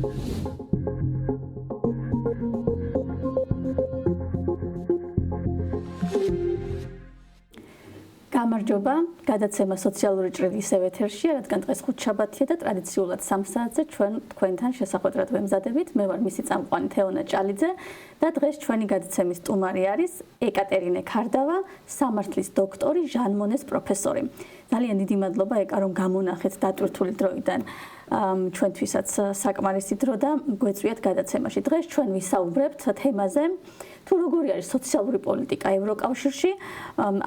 გამარჯობა, გადაცემა სოციალური ჭრილის ეთერშია, რადგან დღეს ხუთშაბათია და ტრადიციულად 3 საათზე ჩვენ თქვენთან შესახვედრად ვემზადებით. მე ვარ მისი წამყვანი თეონა ჭალიძე და დღეს ჩვენი გადაცემის სტუმარი არის ეკატერინე ქარდავა, სამართლის დოქტორი, ჟან მონეს პროფესორი. ძალიან დიდი მადლობა ეკა რომ გამონახეთ დატვირთული დროიდან. ჩვენთვისაც საკმარისი დრო და გვეწვიათ გადაცემაში. დღეს ჩვენ ვისაუბრებთ თემაზე თუ როგორი არის სოციალური პოლიტიკა ევროკავშირში,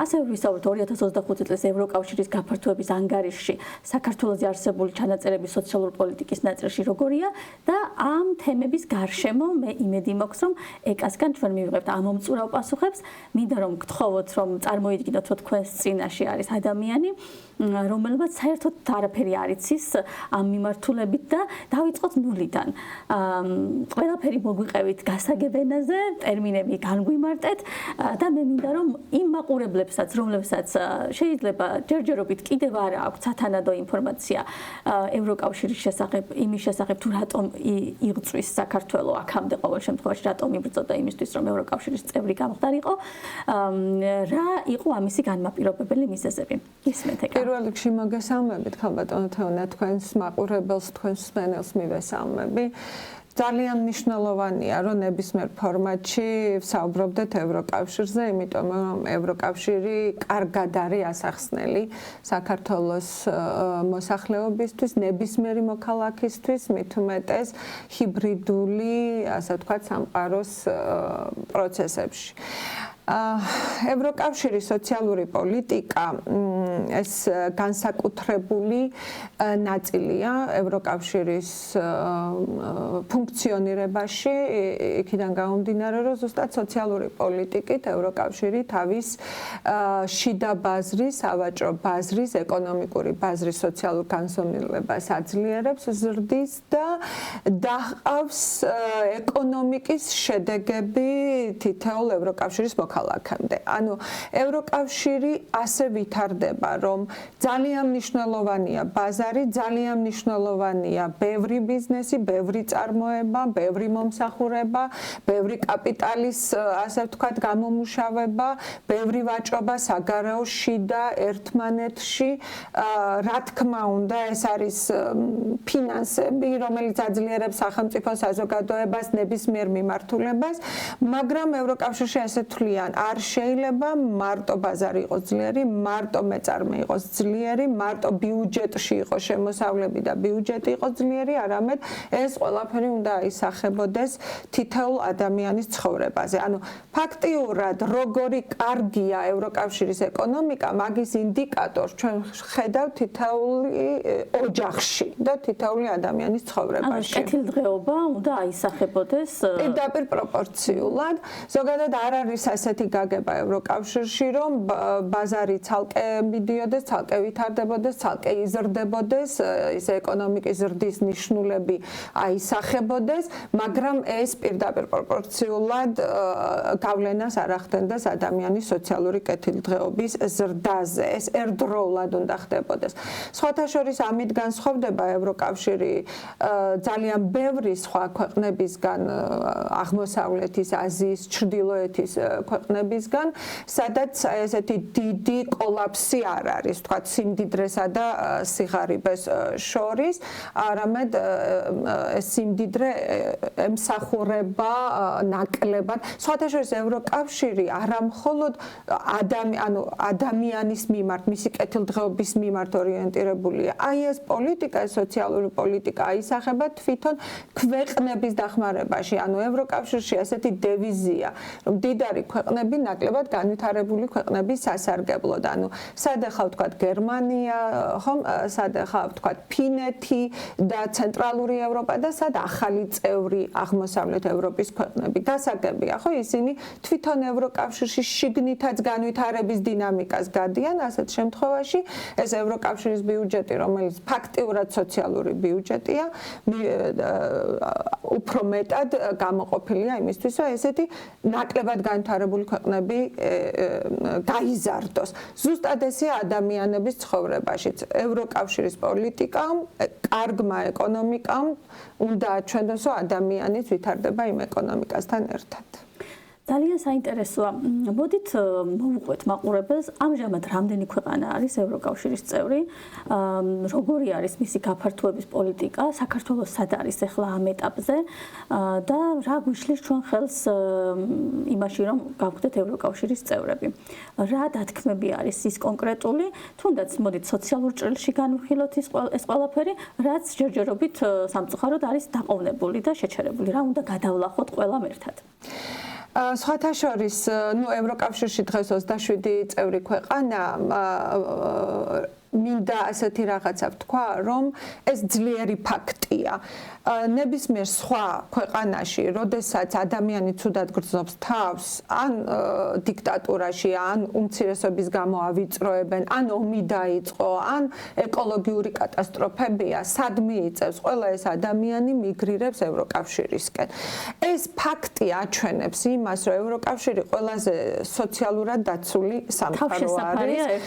ასევე ვისაუბრებთ 2025 წლის ევროკავშირის გაფართოების ანგარიშში საქართველოზე არსებული ჩანაწერების სოციალური პოლიტიკის ნაწილში როგორია და ამ თემების გარშემო მე იმედი მაქვს რომ ეკასგან ჩვენ მივიღებთ ამომწურავ პასუხებს, მინდა რომ გთხოვოთ რომ წარმოიდგინოთ რომ თქვენს წინაშე არის ადამიანი რომელმაც საერთოდ არაფერი არ იცის ამ მიმართულებით და დავიწყოთ ნულიდან. ყველაფერი მოგვიყევით გასაგებ ენაზე, ტერმინები განგვიმარტეთ და მე მინდა რომ იმ მაყურებლებსაც, რომლებსაც შეიძლება ჯერჯერობით კიდევ არ აქვს სათანადო ინფორმაცია ევროკავშირის შესახებ, იმის შესახებ თუ რატომ იღწვის საქართველოს აქამდე ყოველ შემთხვევაში რატომ იბრძოდა იმისთვის რომ ევროკავშირის წევრი გამხდარიყო, რა იყო ამისი განმაპირობებელი მიზეზები. ისმენთ ეკა. პირველ რიგში მოგესალმებით ხალბატონო თეონა, თქვენს მაყურებელს, თქვენს მსმენელს მივესალმები. ძალიან მნიშვნელოვანია რომ ნებისმიერ ფორმატში ვსაუბრობდეთ ევროკავშირზე, იმიტომ რომ ევროკავშირი კარგად არის ასახსნელი საქართველოს მოსახლეობისთვის, ნებისმიერი მოქალაქისთვის, მით უმეტეს ჰიბრიდული, ასე ვთქვათ, სამყაროს პროცესებში. ევროკავშირის სოციალური პოლიტიკა ეს განსაკუთრებული ნაწილია ევროკავშირის ფუნქციონირებაში, იქიდან გამომდინარე, რომ ზუსტად სოციალური პოლიტიკით ევროკავშირი თავის შიდა ბაზრის, სავაჭრო ბაზრის, ეკონომიკური ბაზრის სოციალურ განსხვავებას აძლიერებს, ზრდის და დაჰყავს ეკონომიკის შედეგები თითოეულ ევროკავშირის მოქალაქემდე. ანუ ევროკავშირი ასე ვითარდება, რომ ძალიან მნიშვნელოვანია ბაზარი, ძალიან მნიშვნელოვანია ბევრი ბიზნესი, ბევრი წარმოება, ბევრი მომსახურება, ბევრი კაპიტალის, ასე ვთქვათ, გამომუშავება, ბევრი ვაჭრობა საგარეოში და ერთმანეთში. რა თქმა უნდა, ეს არის ფინანსები, რომელიც აძლიერებს სახელმწიფო საზოგადოებას ნებისმიერ მიმართულებას, მაგრამ ევროკავშირში ასე თვლიან, არ შეიძლება მარტო ბაზარი იყოს ძლიერი, მარტო მეწარმე იყოს ძლიერი, მარტო ბიუჯეტში იყოს შემოსავლები და ბიუჯეტი იყოს ძლიერი, არამედ ეს ყველაფერი უნდა აისახებოდეს თითოეულ ადამიანის ცხოვრებაზე. ანუ ფაქტიურად როგორი კარგია ევროკავშირის ეკონომიკა, მაგის ინდიკატორს ჩვენ ხედავთ თითოეული ოჯახში და თითოეული ადამიანის ცხოვრებაში. ანუ კეთილდღეობა უნდა აისახებოდეს პირდაპირ პროპორციულად. ზოგადად არ არის ასეთი გაგება ევროკავშირში, რომ ბაზარი ცალკე მიდიოდეს, ცალკე ვითარდებოდეს, ცალკე იზრდებოდეს, ის ეკონომიკის ზრდის ნიშნულები აისახებოდეს, მაგრამ ეს პირდაპირ პროპორციულად გავლენას არ ახდენდეს ადამიანის სოციალური კეთილდღეობის ზრდაზე. ეს ერთდროულად უნდა ხდებოდეს. სხვათა შორის ამით განსხვავდება ევროკავშირი ძალიან ბევრი სხვა ქვეყნებისგან, აღმოსავლეთის, აზიის, ჩრდილოეთის ქვეყნებისგან, სადაც ესეთი დიდი კოლაფსი არ არის, ვთქვათ, სიმდიდრესა და სიღარიბეს შორის, არამედ ეს სიმდიდრე ემსახურება ნაკლებად. სხვათა შორის ევროკავშირი არა მხოლოდ ადამიანის მიმართ, მისი კეთილდღეობის მიმართ ორიენტირებულია. აი ეს პოლიტიკა, სოციალური პოლიტიკა აისახება თვითონ ქვეყნების დახმარებაში. ანუ ევროკავშირში ასეთი დევიზია, რომ დიდარი ქვეყნები ნაკლებად განვითარებული ქვეყნების სასარგებლოდ. ანუ სად ახლა ვთქვათ გერმანია, ხომ, სად ახლა ვთქვათ ფინეთი და ცენტრალური ევროპა და სად ახალი წევრი აღმოსავლეთ ევროპის ქვეყნები. გასაგებია, ხო, ისინი თვითონ ევროკავშირში შიგნითაც განვითარების დინამიკას გადიან, ასეთ შემთხვევაში ეს ევროკავშირის ბიუჯეტი, რომელიც ფაქტიურად სოციალური ბიუჯეტია, უფრო მეტად გამოყოფილია იმისთვის, რომ ესეთი ნაკლებად განვითარებული ქვეყნები გაიზარდოს. ზუსტად ესე ადამიანების ცხოვრებაშიც. ევროკავშირის პოლიტიკამ, კარგმა ეკონომიკამ უნდა აჩვენოს, რომ ადამიანიც ვითარდება იმ ეკონომიკასთან ერთად. ძალიან საინტერესოა. მოდით მოვუყვეთ მაყურებელს, ამჟამად რამდენი ქვეყანა არის ევროკავშირის წევრი, როგორი არის მისი გაფართოების პოლიტიკა, საქართველოს სად არის ახლა ამ ეტაპზე და რა გვიშლის ჩვენ ხელს იმაში, რომ გავხდეთ ევროკავშირის წევრები. რა დათქმები არის ის კონკრეტული, თუნდაც მოდით სოციალურ ჭრილში განვიხილოთ ეს ყველაფერი, რაც ჯერჯერობით სამწუხაროდ არის დაყოვნებული და შეჩერებული. რა უნდა გადავლახოთ ყველამ ერთად? სხვათა შორის, ევროკავშირში დღეს 27 წევრი ქვეყანა მინდა ასეთი რაღაცა ვთქვა, რომ ეს ძლიერი ფაქტია. ნებისმიერ სხვა ქვეყანაში, როდესაც ადამიანი ცუდად გრძნობს თავს, ან დიქტატურაში, ან უმცირესობის გამო ავიწროებენ, ან ომი დაიწყო, ან ეკოლოგიური კატასტროფებია, სად მიიწევს ყველა ეს ადამიანი მიგრირებს ევროკავშირისკენ. ეს ფაქტი აჩვენებს იმას, რომ ევროკავშირი ყველაზე სოციალურად დაცული სამყარო არის.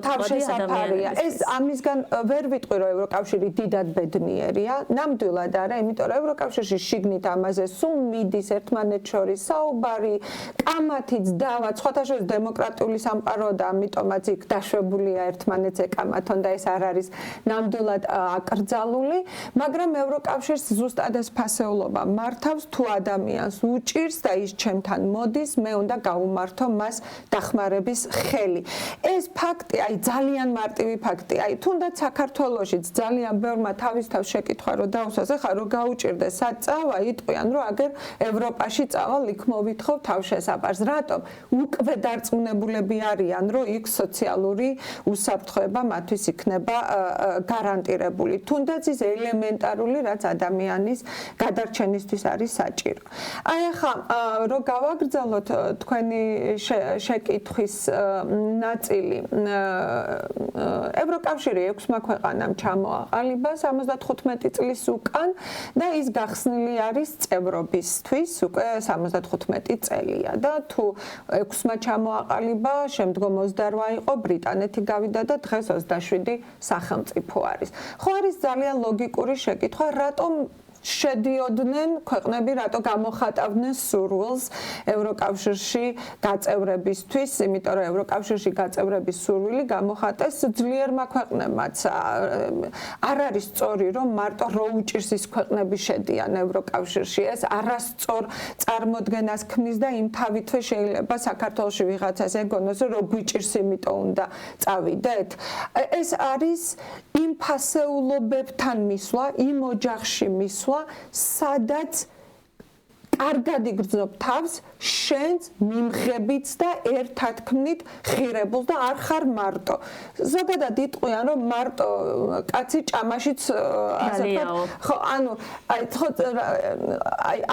თავშესაფარია. ეს ამისგან ვერ ვიტყვი, რომ ევროკავშირი დიდად ბედნიერია, ნამდვილად არა, იმიტომ რომ ევროკავშირში შიგნით ამაზე სულ მიდის ერთმანეთს შორის საუბარი, კამათიც დავა, სხვათა შორის დემოკრატიული სამყაროა და ამიტომაც იქ დაშვებულია ერთმანეთს ეკამათონ და ეს არ არის ნამდვილად აკრძალული, მაგრამ ევროკავშირს ზუსტად ეს ფასეულობა მართავს, თუ ადამიანს უჭირს და ის ჩემთან მოდის, მე უნდა გავუმართო მას დახმარების ხელი. ეს ფაქტი, ძალიან მარტივი ფაქტი, თუნდაც საქართველოშიც ძალიან ბევრმა თავისთავად შეკითხვა რომ დაუსვას, ახლა რომ გაუჭირდეს სად წავა, იტყვიან რომ აგერ ევროპაში წავალ, იქ მოვითხოვ თავშესაფარს. რატომ? უკვე დარწმუნებულები არიან, რომ იქ სოციალური უსაფრთხოება მათთვის იქნება გარანტირებული. თუნდაც ის ელემენტარული, რაც ადამიანის გადარჩენისთვის არის საჭირო. ახლა რომ გავაგრძელოთ თქვენი შეკითხვის ნაწილი, ევროკავშირი 6 ქვეყანამ ჩამოაყალიბა 75 წლის უკან და ის გახსნილი არის წევრობისთვის უკვე 75 წელია და თუ 6-მა ჩამოაყალიბა, შემდგომ 28 იყო, ბრიტანეთი გავიდა და დღეს 27 სახელმწიფო არის. ხო არის ძალიან ლოგიკური შეკითხვა, რატომ შედიოდნენ ქვეყნები, რატო გამოხატავდნენ სურვილს ევროკავშირში გაწევრებისთვის, იმიტომ რომ ევროკავშირში გაწევრების სურვილი გამოხატეს ძლიერმა ქვეყნებმაც. არ არის სწორი, რომ მარტო რო უჭირს ის ქვეყნები შედიან ევროკავშირში, ეს არასწორ წარმოდგენას ქმნის და იმ თავითვე შეიძლება საქართველოში ვიღაცას ეგონოს, რომ რო გვიჭირს, იმიტომ უნდა წავიდეთ. ეს არის იმ ფასეულობებთან მისვლა, იმ ოჯახში მისვლა, სადაც კარგად იგრძნობ თავს, შენს მიმღებიც და ერთად ქმნით ღირებულს და არ ხარ მარტო. ზოგადად იტყვიან, რომ მარტო კაცი ჭამაშიც ასე ვთქვათ, ხო, ანუ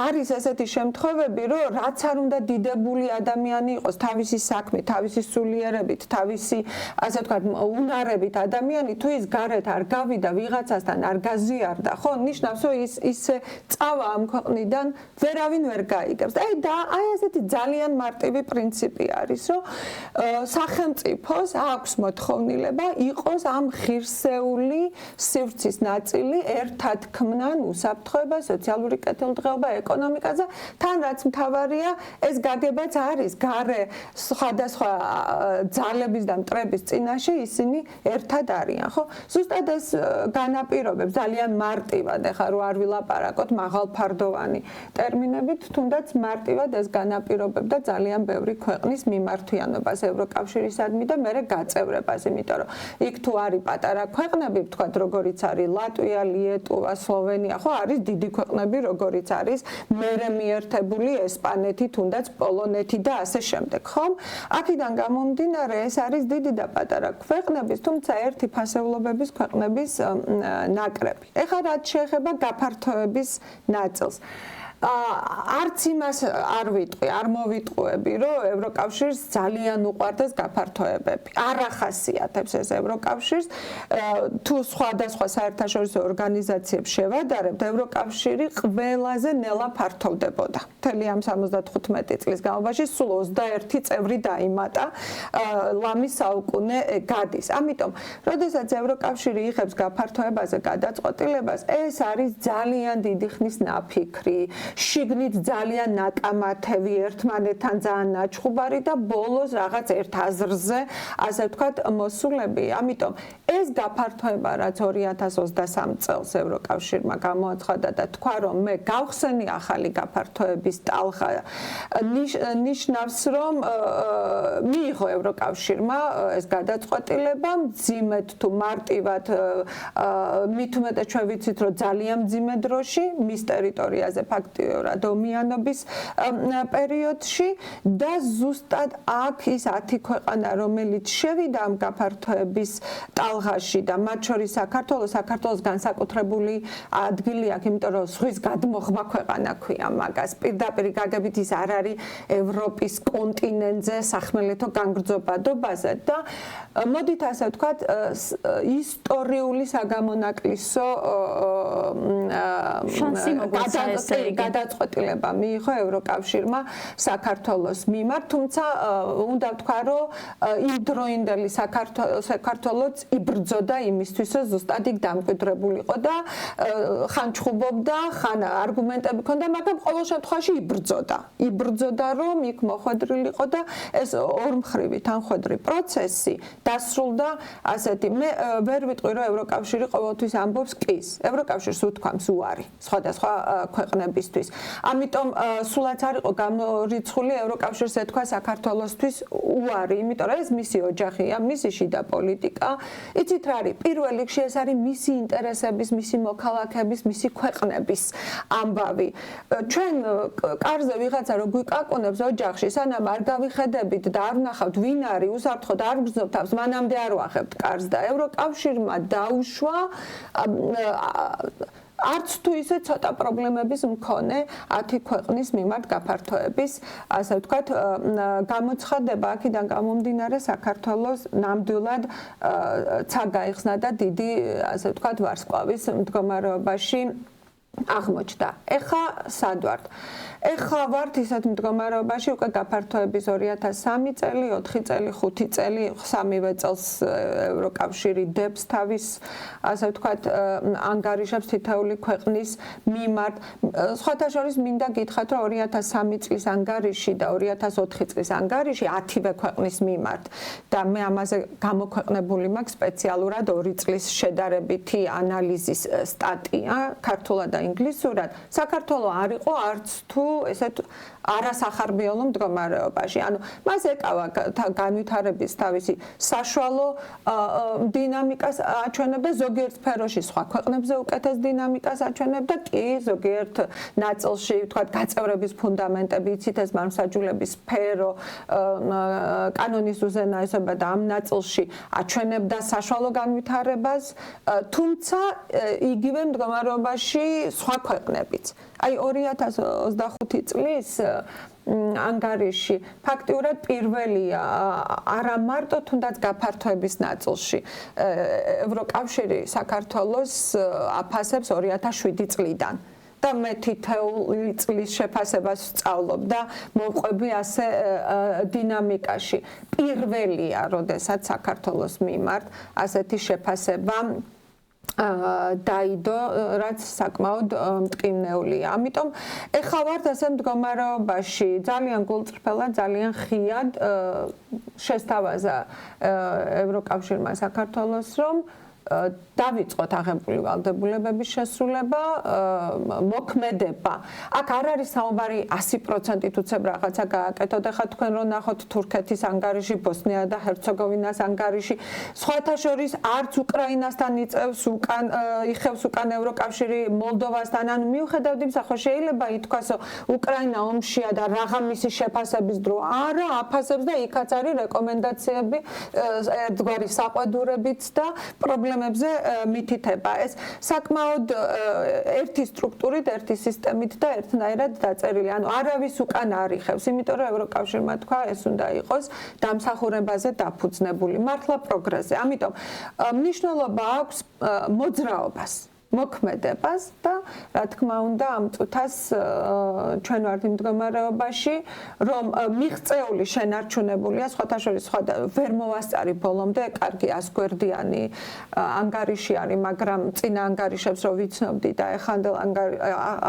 არის ესეთი შემთხვევები, რომ რაც არ უნდა დიდებული ადამიანი იყოს, თავისი საქმით, თავისი სულიერებით, თავისი ასე ვთქვათ, უნარებით ადამიანი, თუ ის გარეთ არ გავიდა ვიღაცასთან არ გაზიარდა, ხო, ნიშნავს, რომ ისე წავა ამ ქვეყნიდან ვერავინ ვერ გაიგებს. აი ესეთი ძალიან მარტივი პრინციპი არის, რომ სახელმწიფოს აქვს მოთხოვნილება იყოს ამ ღირსეული სივრცის ნაწილი, ერთად ქმნან უსაფრთხოება, სოციალური კეთილდღეობა, ეკონომიკაზე, თან რაც მთავარია, ეს გაგებაც არის გარე სხვადასხვა ძალების და მტრების წინაშე ისინი ერთად არიან, ხო? ზუსტად ეს განაპირობებს ძალიან მარტივად, ეხლა რო არ ვილაპარაკოთ მაღალფარდოვანი ტერმინებით, თუნდაც მარტივად ეს განაპირობებდა ძალიან ბევრი ქვეყნის მიმართვიანობას ევროკავშირისადმი და მერე გაწევრებას, იმიტომ რომ იქ თუ არის პატარა ქვეყნები, ვთქვათ, როგორიც არის ლატვია, ლიეტუვა, სლოვენია, ხო, არის დიდი ქვეყნები, როგორიც არის მერე მიერთებული ესპანეთი, თუნდაც პოლონეთი და ასე შემდეგ, ხომ? აქედან გამომდინარე, ეს არის დიდი და პატარა ქვეყნების, თუმცა ერთი ფასეულობების ქვეყნების ნაკრები. ეხლა რაც შეეხება გაფართოების ნაწილს. არც იმას არ ვიტყვი, არ მოვიტყუები, რომ ევროკავშირს ძალიან უყვარდეს გაფართოებები. არ ახასიათებს ეს ევროკავშირს. თუ სხვადასხვა საერთაშორისო ორგანიზაციებს შევადარებთ, ევროკავშირი ყველაზე ნელა ფართოვდებოდა. მთელი ამ 75 წლის განმავლობაში სულ 21 წევრი დაიმატა, ლამის საუკუნე გადის. ამიტომ, როდესაც ევროკავშირი იღებს გაფართოებაზე გადაწყვეტილებას, ეს არის ძალიან დიდი ხნის ნაფიქრი, შიგნით ძალიან ნაკამათები, ერთმანეთთან ძალიან ნაჩხუბარი და ბოლოს რაღაც ერთ აზრზე, ასე ვთქვათ, მოსულები. ამიტომ ეს გაფართოება, რაც 2023 წელს ევროკავშირმა გამოაცხადა და თქვა, რომ მე გავხსენი ახალი გაფართოების ტალღა, ნიშნავს, რომ მიიღო ევროკავშირმა ეს გადაწყვეტილება, მძიმედ თუ მარტივად, მით უმეტეს ჩვენ ვიცით, რომ ძალიან მძიმე დროში მის ტერიტორიაზე ფაქტიურად ომიანობის პერიოდში და ზუსტად აქ ის 10 ქვეყანა, რომელიც შევიდა ამ გაფართოების ტალღაში და მათ შორის საქართველოს განსაკუთრებული ადგილი აქვს, იმიტომ რომ ზღვის გადმოხმა ქვეყანა ქვია მაგას. პირდაპირ გაგებით ის არ არის ევროპის კონტინენტზე სახმელეთო განგრძობადობაზე და მოდით ასე ვთქვათ, ისტორიული საგამონაკლისო გადაწყვეტილება მიიღო ევროკავშირმა საქართველოს მიმართ, თუმცა უნდა ვთქვა, რომ იმ დროინდელი საქართველოც იბრძოდა იმისთვის, რომ ზუსტად იქ დამკვიდრებულიყო და ხან ჩხუბობდა, ხან არგუმენტები ჰქონდა, მაგრამ ყოველ შემთხვევაში იბრძოდა, რომ იქ მოხვედრილიყო და ეს ორმხრივი თანხვედრი პროცესი დასრულდა ასეთი. მე ვერ ვიტყვი, რომ ევროკავშირი ყოველთვის ამბობს კის. ევროკავშირს უთქვამს უარი სხვადასხვა ქვეყნებისთვის. ამიტომ სულაც არ იყო გამორიცხული ევროკავშირს ეთქვა საქართველოსთვის უარი, იმიტომ რომ ეს მისი ოჯახია, მისი შიდა პოლიტიკა. იცით რა არის? პირველ რიგში ეს არის მისი ინტერესების, მისი მოქალაქეების, მისი ქვეყნების ამბავი. ჩვენ კარზე ვიღაცა რო გვიკაკუნებს ოჯახში, სანამ არ გავიხედებით და არ ვნახავთ ვინ არის, უსაფრთხოდ არ გრძნობთ თავს, მანამდე არ ვახებთ კარს და ევროკავშირმა დაუშვა არც თუ ისე ცოტა პრობლემების მქონე 10 ქვეყნის მიმართ გაფართოების, ასე ვთქვათ, გამოცხადება აქედან გამომდინარე საქართველოს ნამდვილად ცა გაიხსნა და დიდი, ასე ვთქვათ, ვარსკვლავის მდგომარეობაში აღმოჩნდა. ეხა სად ვართ? ეხა ვართ ისეთ მდგომარეობაში, უკვე გაფართოების 2003 წელი, 4 წელი, 5 წელი, 3-ვე წელს ევროკავშირი დებს თავის, ასე ვთქვათ, ანგარიშებს თითოეული ქვეყნის მიმართ. სხვათა შორის მინდა გითხრათ, რომ 2003 წლის ანგარიში და 2004 წლის ანგარიში 10-ვე ქვეყნის მიმართ და მე ამაზე გამოქვეყნებული მაქვს სპეციალურად 2 წლის შედარებითი ანალიზის სტატია, ქართულად და ინგლისურად. საქართველო არ იყო არც თუ ესეთ არასახარბიელო მდგომარეობაში. ანუ მას ეკავა განვითარების თავისი საშუალო დინამიკას აჩვენებდა, ზოგიერთ სფეროში სხვა ქვეყნებზე უკეთეს დინამიკას აჩვენებდა, კი ზოგიერთ ნაწილში, ვთქვათ, გაწევრების ფუნდამენტები, იცით ეს მართლმსაჯულების სფერო, კანონის უზენაესობა და ამ ნაწილში აჩვენებდა საშუალო განვითარებას, თუმცა იგივე მდგომარეობაში სხვა ქვეყნებიც. აი 2025 წლის ანგარიში ფაქტიურად პირველია არა მარტო თუნდაც გაფართოების ნაწილში. ევროკავშირი საქართველოს აფასებს 2007 წლიდან. და მე თითოეული წლის შეფასებას ვსწავლობ და მოვყვები ასე დინამიკაში. პირველია, როდესაც საქართველოს მიმართ ასეთი შეფასება დაიდო, რაც საკმაოდ მტკივნეულია. ამიტომ ეხლა ვართ ასე მდგომარეობაში, ძალიან გულწრფელად, ძალიან ხიად შესთავაზა ევროკავშირმა საქართველოს, რომ დავიწყოთ აღებული ვალდებულებების შესრულება, მოქმედება. აქ არ არის საუბარი 100%-ით უცებ რაღაცა გააკეთოთ. ახლა თქვენ რო ნახოთ თურქეთის ანგარიში, ბოსნია და ჰერცეგოვინას ანგარიში, სხვათა შორის არც უკრაინასთან იხევს უკან ევროკავშირი მოლდოვასთან. ანუ მიუხედავად იმისა, ხო შეიძლება ითქვას, რომ უკრაინა ომშია და რაღა მისი შეფასების დრო არა აფასებს და იქაც არის რეკომენდაციები, ერთგვარი საყვედურებიც და პრობლემები პრობლემებზე მითითება. ეს საკმაოდ ერთი სტრუქტურით, ერთი სისტემით და ერთნაირად დაწერილი. ანუ არავის უკან არ იხევს, იმიტომ რომ ევროკავშირმა თქვა, ეს უნდა იყოს დამსახურებაზე დაფუძნებული, მართლა პროგრესზე. ამიტომ მნიშვნელობა აქვს მოძრაობას, მოქმედებას და რა თქმა უნდა ამ წუთას ჩვენ ვართ იმ მდგომარეობაში, რომ მიღწეული შენარჩუნებულია, სხვათა შორის ვერ მოვასწარი ბოლომდე, კარგი 100 გვერდიანი ანგარიში არის, მაგრამ წინა ანგარიშებს რო ვიცნობდი და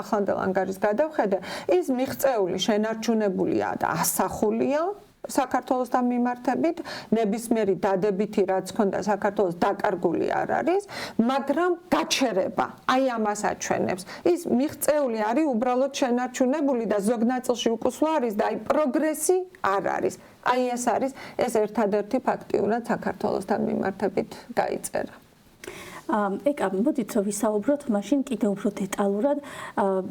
ახლანდელ ანგარის გადავხედე, ის მიღწეული შენარჩუნებულია და ასახულია საქართველოსთან მიმართებით, ნებისმიერი დადებითი რაც ქონდა საქართველოს დაკარგული არ არის, მაგრამ გაჩერება აი ამას აჩვენებს. ის მიღწეული არის უბრალოდ შენარჩუნებული და ზოგ ნაწილში უკუსვლა არის და აი პროგრესი არ არის. აი ეს არის ეს ერთადერთი ფაქტიურად საქართველოსთან მიმართებით გაიწერა. ეკა, მოდით ვისაუბროთ მაშინ კიდევ უფრო დეტალურად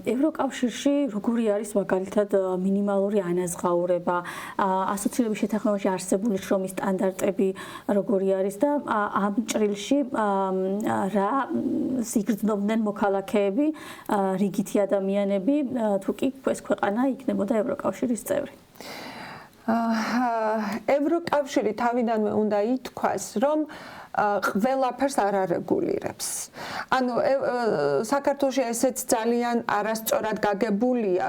ევროკავშირში როგორი არის მაგალითად მინიმალური ანაზღაურება, ასოცირების შეთანხმებაში არსებული შრომის სტანდარტები როგორი არის და ამ ჭრილში რა სიგრძნობდნენ მოქალაქეები, რიგითი ადამიანები, თუ კი ეს ქვეყანა იქნებოდა ევროკავშირის წევრი. ევროკავშირი თავიდანვე უნდა ითქვას, რომ ყველაფერს არ არეგულირებს. ანუ საქართველოში ესეც ძალიან არასწორად გაგებულია.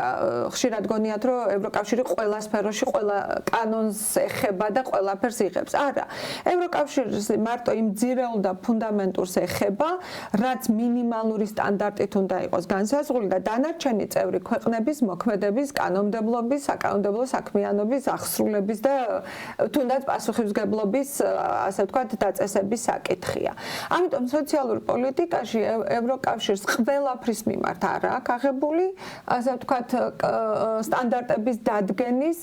ხშირად გონიათ, რომ ევროკავშირი ყველა სფეროში ყველა კანონს ეხება და ყველაფერს იღებს. არა. ევროკავშირი მარტო იმ ძირეულ და ფუნდამენტურს ეხება, რაც მინიმალური სტანდარტით უნდა იყოს განსაზღვრული და დანარჩენი წევრი ქვეყნების მოქმედების, კანონმდებლობის, საკანონმდებლო საქმიანობის, აღსრულების და თუნდაც პასუხისმგებლობის, ასე ვთქვათ, დაწესების საკითხია. ამიტომ სოციალურ პოლიტიკაში ევროკავშირს ყველაფრის მიმართ არ აქვს აღებული, ასე ვთქვათ, სტანდარტების დადგენის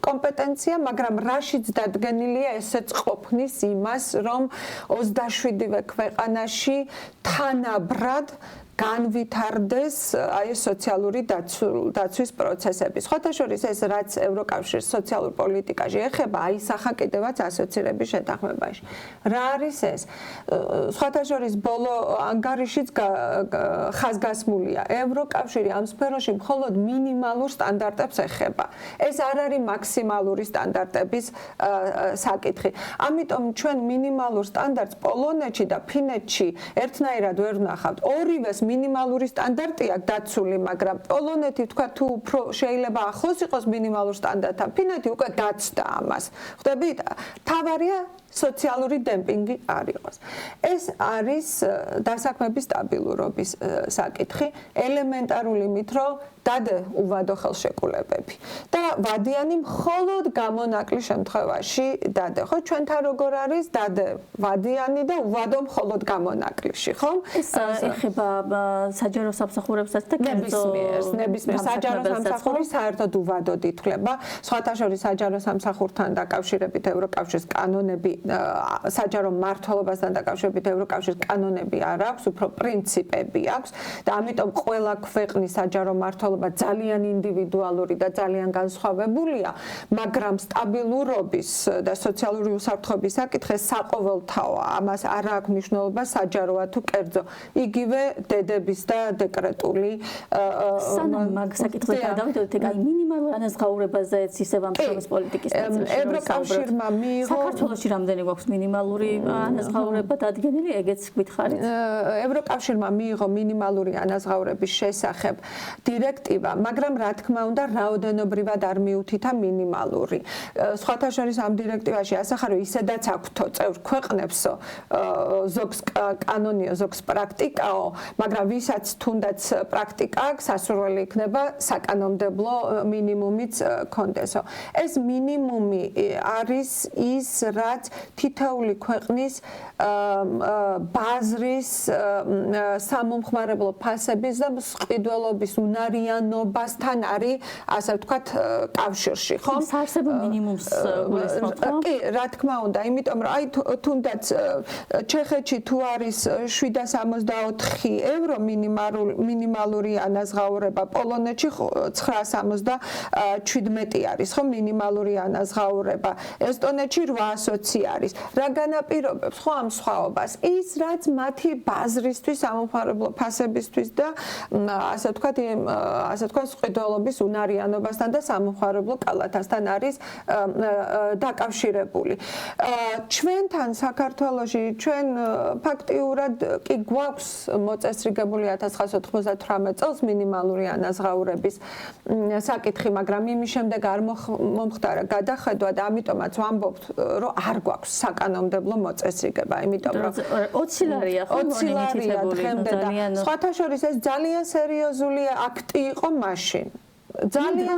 კომპეტენცია, მაგრამ რაშიც დადგენილია ესეც ყოფნის იმას, რომ 27-ვე ქვეყანაში თანაბრად განვითარდეს აი სოციალური დაცვის პროცესები. სხვათა შორის ეს რაც ევროკავშირის სოციალურ პოლიტიკაში ეხება, აისახა კიდევაც ასოცირების შეთანხმებაში. რა არის ეს? სხვათა შორის ბოლო ანგარიშიც ხაზგასმულია. ევროკავშირი ამ სფეროში მხოლოდ მინიმალურ სტანდარტებს ეხება. ეს არ არის მაქსიმალური სტანდარტების საკითხი. ამიტომ ჩვენ მინიმალურ სტანდარტს პოლონეთში და ფინეთში ერთნაირად ვერ ვნახავთ. ორივეს მინიმალური სტანდარტი აქვს დაცული, მაგრამ პოლონეთი თქვა თუ უფრო შეიძლება ახლოს იყოს მინიმალურ სტანდარტთან, ფინეთი უკვე დაცდა ამას. ხვდებით? თავარია სოციალური დემპინგი არ იყოს. ეს არის დასაქმების სტაბილურობის საკითხი, ელემენტარული იმით, რომ დადე უვადო ხელშეკრულებები და ვადიანი მხოლოდ გამონაკლის შემთხვევაში დადე. ხო, ჩვენთან როგორ არის? დადე ვადიანი და უვადო მხოლოდ გამონაკლისში, ხო? ეს ეხება საჯარო სამსახურებსაც და ნებისმიერ საჯარო სამსახური საერთოდ უვადოდ ითვლება. სხვათა შორის საჯარო სამსახურთან დაკავშირებით ევროკავშირის კანონები, საჯარო მმართველობასთან დაკავშირებით ევროკავშირის კანონები არ აქვს, უფრო პრინციპები აქვს და ამიტომ ყველა ქვეყნის საჯარო მმართველობა ძალიან ინდივიდუალური და ძალიან განსხვავებულია, მაგრამ სტაბილურობის და სოციალური უსაფრთხოების საკითხი საყოველთაოა. ამას არ აქვს მნიშვნელობა საჯაროა თუ კერძო. იგივე დედების და დეკრეტული სანამ მაგ საკითხზე გადავიდოდეთ, ეგ აი მინიმალურ ანაზღაურებაზეც ისევ ამ შრომის პოლიტიკის ნაწილში ევროკავშირმა მიიღო საქართველოში რამდენი გვაქვს მინიმალური ანაზღაურება დადგენილი, ეგეც გითხარით? ევროკავშირმა მიიღო მინიმალური ანაზღაურების შესახებ დირექტივა, მაგრამ რა თქმა უნდა რაოდენობრივად არ მიუთითა მინიმალური. სხვათა შორის ამ დირექტივაში ასახა, რომ ისედაც აქვთო წევრ ქვეყნებსო ზოგს კანონიო, ზოგს პრაქტიკაო, მაგრამ ვისაც თუნდაც პრაქტიკა აქვს, სასურველი იქნება საკანონმდებლო მინიმუმიც კონდესო. ეს მინიმუმი არის ის, რაც თითოეული ქვეყნის ბაზრის სამომხმარებლო ფასების და მსყიდველობის უნარიანობასთან არის, ასე ვთქვათ, კავშირში, ხო? საარსებო მინიმუმს გულისხმობთ, ხო? კი, რა თქმა უნდა, იმიტომ რომ აი თუნდაც ჩეხეთში თუ არის 764 ევრო მინიმალური ანაზღაურება, პოლონეთში 977 არის, ხო, მინიმალური ანაზღაურება, ესტონეთში 820 არის. რა განაპირობებს ხო ამ სხვაობას? ის რაც მათი ბაზრისთვის, სამომხმარებლო ფასებისთვის და ასე ვთქვათ, სყიდველობის უნარიანობასთან და სამომხმარებლო კალათასთან არის დაკავშირებული. ჩვენთან საქართველოში ჩვენ ფაქტიურად კი გვაქვს მოწესრიგებული 1998 წელს მინიმალური ანაზღაურების საკითხი, მაგრამ იმის შემდეგ არ მომხდარა გადახედვა და ამიტომაც ვამბობთ, რომ არ გვაქვს საკანონმდებლო მოწესრიგება, იმიტომ რომ 20 ლარია ხო დღემდე და სხვათა შორის ეს ძალიან სერიოზული აქტი იყო მაშინ. ძალიან